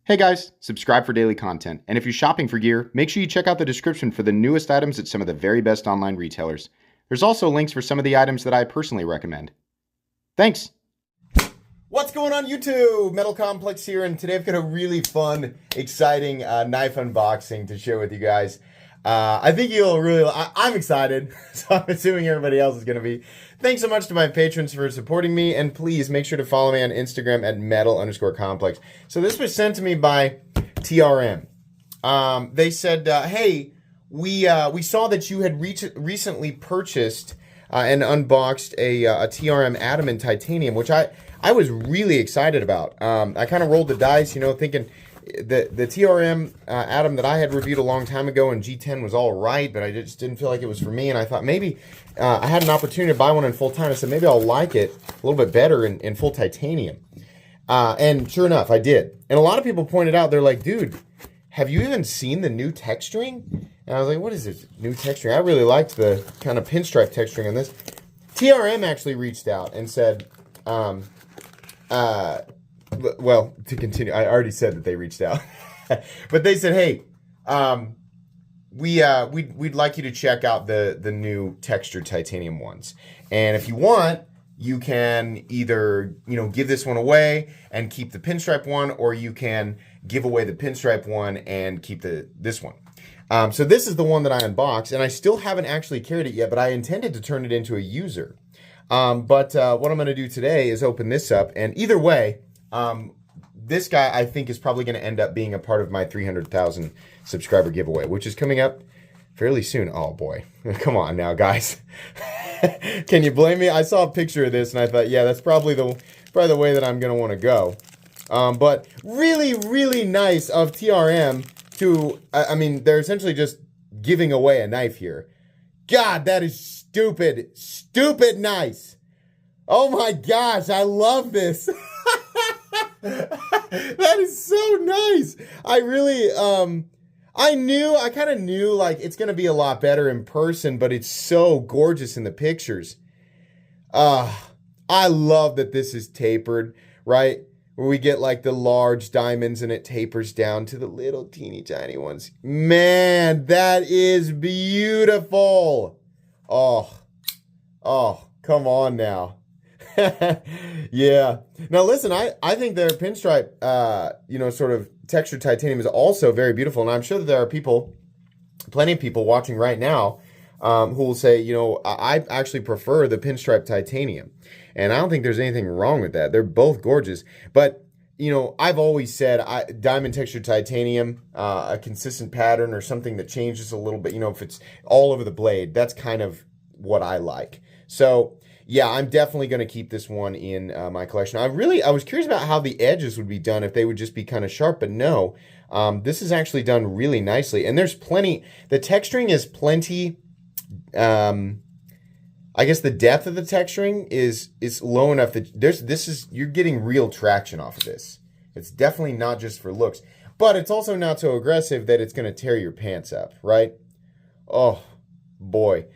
Hey guys, subscribe for daily content. And if you're shopping for gear, make sure you check out the description for the newest items at some of the very best online retailers. There's also links for some of the items that I personally recommend. Thanks! What's going on YouTube? Metal Complex here, and today I've got a really fun, exciting knife unboxing to share with you guys. I think you'll really, I'm excited, so I'm assuming everybody else is going to be. Thanks so much to my patrons for supporting me, and please make sure to follow me on Instagram at metal_complex. So this was sent to me by TRM. They said, hey, we saw that you had recently purchased and unboxed a TRM Atom in titanium, which I was really excited about. I kind of rolled the dice, thinking the TRM Atom that I had reviewed a long time ago in G10 was all right, but I just didn't feel like it was for me. And I thought maybe I had an opportunity to buy one in full time. I said maybe I'll like it a little bit better in full titanium. And sure enough, I did. And a lot of people pointed out, they're like, dude, have you even seen the new texturing? And I was like, what is this new texturing? I really liked the kind of pinstripe texturing on this. TRM actually reached out and said, well, to continue, I already said that they reached out, but they said, hey, we'd like you to check out the new textured titanium ones. And if you want, you can either, give this one away and keep the pinstripe one, or you can give away the pinstripe one and keep this one. So this is the one that I unboxed, and I still haven't actually carried it yet, but I intended to turn it into a user. But what I'm going to do today is open this up, and either way, this guy I think is probably going to end up being a part of my 300,000 subscriber giveaway, which is coming up fairly soon. Oh boy, come on now, guys. Can you blame me? I saw a picture of this and I thought, yeah, that's probably the way that I'm going to want to go. But really, really nice of TRM to, I mean, they're essentially just giving away a knife here. God, that is stupid nice. Oh my gosh, I love this. That is so nice. I really, I kind of knew like it's going to be a lot better in person, but it's so gorgeous in the pictures. I love that this is tapered, right? Where we get like the large diamonds and it tapers down to the little teeny tiny ones. Man, that is beautiful. Oh, come on now. Yeah. Now listen, I think their pinstripe, sort of textured titanium is also very beautiful. And I'm sure that there are plenty of people watching right now who will say, I actually prefer the pinstripe titanium. And I don't think there's anything wrong with that. They're both gorgeous. But, I've always said diamond textured titanium, a consistent pattern or something that changes a little bit, if it's all over the blade, that's kind of what I like. So, yeah, I'm definitely going to keep this one in my collection. I was curious about how the edges would be done, if they would just be kind of sharp, but no. This is actually done really nicely. And there's plenty, the texturing is plenty, I guess the depth of the texturing is low enough that you're getting real traction off of this. It's definitely not just for looks, but it's also not so aggressive that it's going to tear your pants up, right? Oh, boy.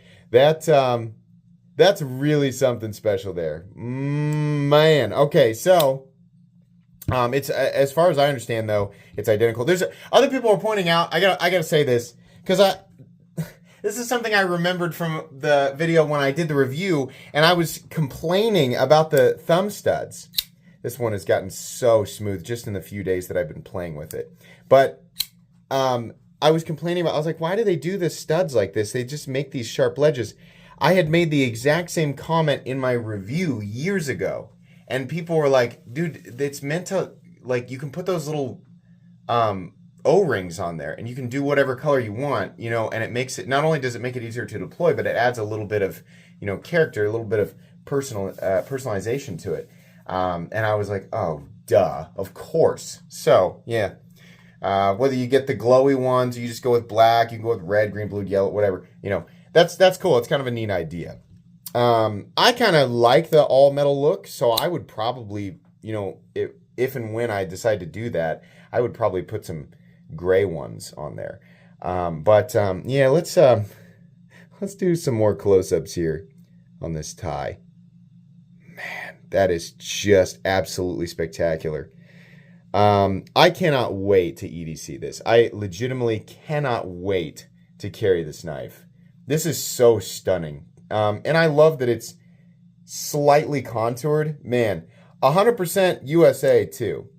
That's really something special there. Man. Okay, so it's as far as I understand though, it's identical. There's other people are pointing out, I got to say this cuz this is something I remembered from the video when I did the review, and I was complaining about the thumb studs. This one has gotten so smooth just in the few days that I've been playing with it. But I was complaining about, I was like, why do they do the studs like this? They just make these sharp ledges. I had made the exact same comment in my review years ago, and people were like, dude, it's meant to, like, you can put those little O-rings on there, and you can do whatever color you want, and it makes it, not only does it make it easier to deploy, but it adds a little bit of, character, a little bit of personalization to it. And I was like, oh, duh, of course. So, yeah, whether you get the glowy ones, or you just go with black, you can go with red, green, blue, yellow, whatever, that's cool. It's kind of a neat idea. I kind of like the all metal look, so I would probably, if and when I decide to do that, I would probably put some gray ones on there. Yeah, let's do some more close-ups here on this tie. Man, that is just absolutely spectacular. I cannot wait to EDC this. I legitimately cannot wait to carry this knife. This is so stunning. And I love that it's slightly contoured. Man, 100% USA too.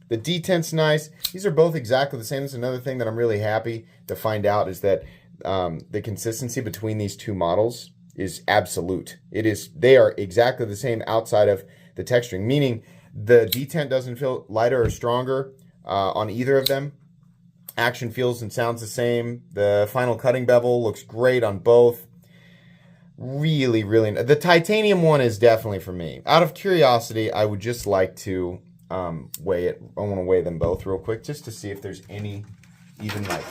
The detent's nice. These are both exactly the same. That's another thing that I'm really happy to find out is that the consistency between these two models is absolute. They are exactly the same outside of the texturing, meaning the detent doesn't feel lighter or stronger on either of them. Action feels and sounds the same. The final cutting bevel looks great on both. Really, really. The titanium one is definitely for me. Out of curiosity, I would just like to weigh it. I want to weigh them both real quick just to see if there's any even like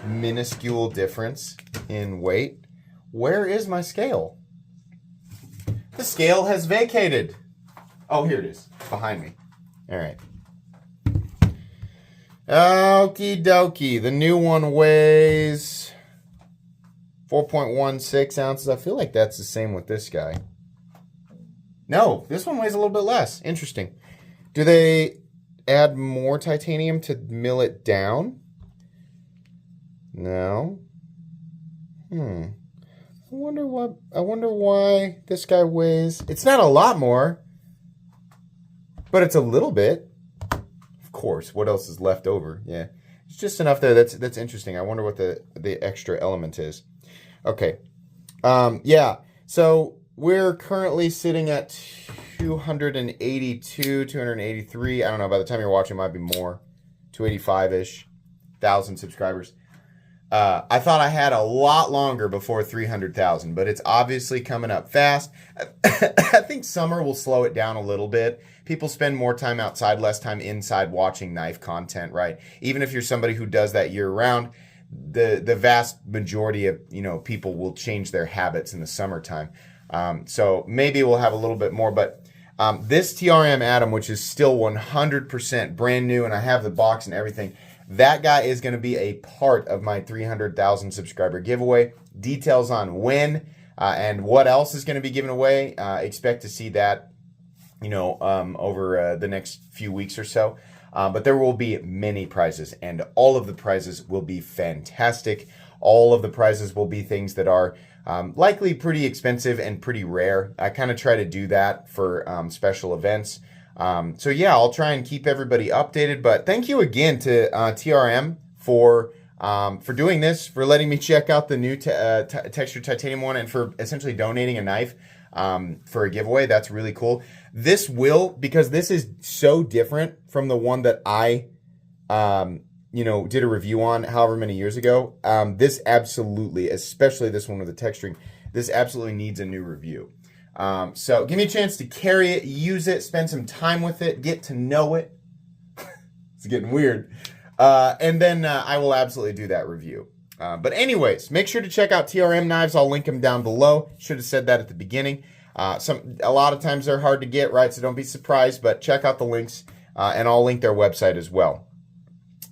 minuscule difference in weight. Where is my scale? The scale has vacated. Oh, here it is, behind me. All right. Okie dokie. The new one weighs 4.16 ounces. I feel like that's the same with this guy. No, this one weighs a little bit less. Interesting. Do they add more titanium to mill it down? No. I wonder why this guy weighs. It's not a lot more, but it's a little bit. Of course. What else is left over? Yeah. It's just enough there. That's interesting. I wonder what the extra element is. Okay. Yeah. So we're currently sitting at 282, 283. I don't know. By the time you're watching, it might be more. 285-ish thousand subscribers. I thought I had a lot longer before 300,000, but it's obviously coming up fast. I think summer will slow it down a little bit. People spend more time outside, less time inside watching knife content, right? Even if you're somebody who does that year round, the vast majority of people will change their habits in the summertime. So maybe we'll have a little bit more, but this TRM Atom, which is still 100% brand new, and I have the box and everything, that guy is going to be a part of my 300,000 subscriber giveaway. Details on when and what else is going to be given away. Expect to see that, over the next few weeks or so. But there will be many prizes, and all of the prizes will be fantastic. All of the prizes will be things that are likely pretty expensive and pretty rare. I kind of try to do that for special events. So yeah, I'll try and keep everybody updated. But thank you again to TRM for doing this, for letting me check out the new textured titanium one, and for essentially donating a knife for a giveaway. That's really cool. This will, because this is so different from the one that I did a review on however many years ago. This absolutely, especially this one with the texturing, this absolutely needs a new review. So give me a chance to carry it, use it, spend some time with it, get to know it. It's getting weird. And then I will absolutely do that review. But anyways, make sure to check out TRM knives. I'll link them down below. Should have said that at the beginning. A lot of times they're hard to get, right? So don't be surprised, but check out the links, and I'll link their website as well.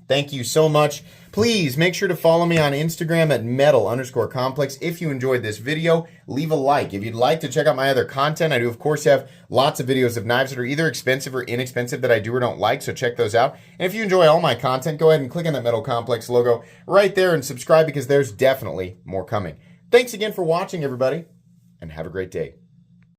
Thank you so much. Please make sure to follow me on Instagram at metal_complex. If you enjoyed this video, leave a like. If you'd like to check out my other content, I do, of course, have lots of videos of knives that are either expensive or inexpensive that I do or don't like, so check those out. And if you enjoy all my content, go ahead and click on that Metal Complex logo right there and subscribe, because there's definitely more coming. Thanks again for watching, everybody, and have a great day.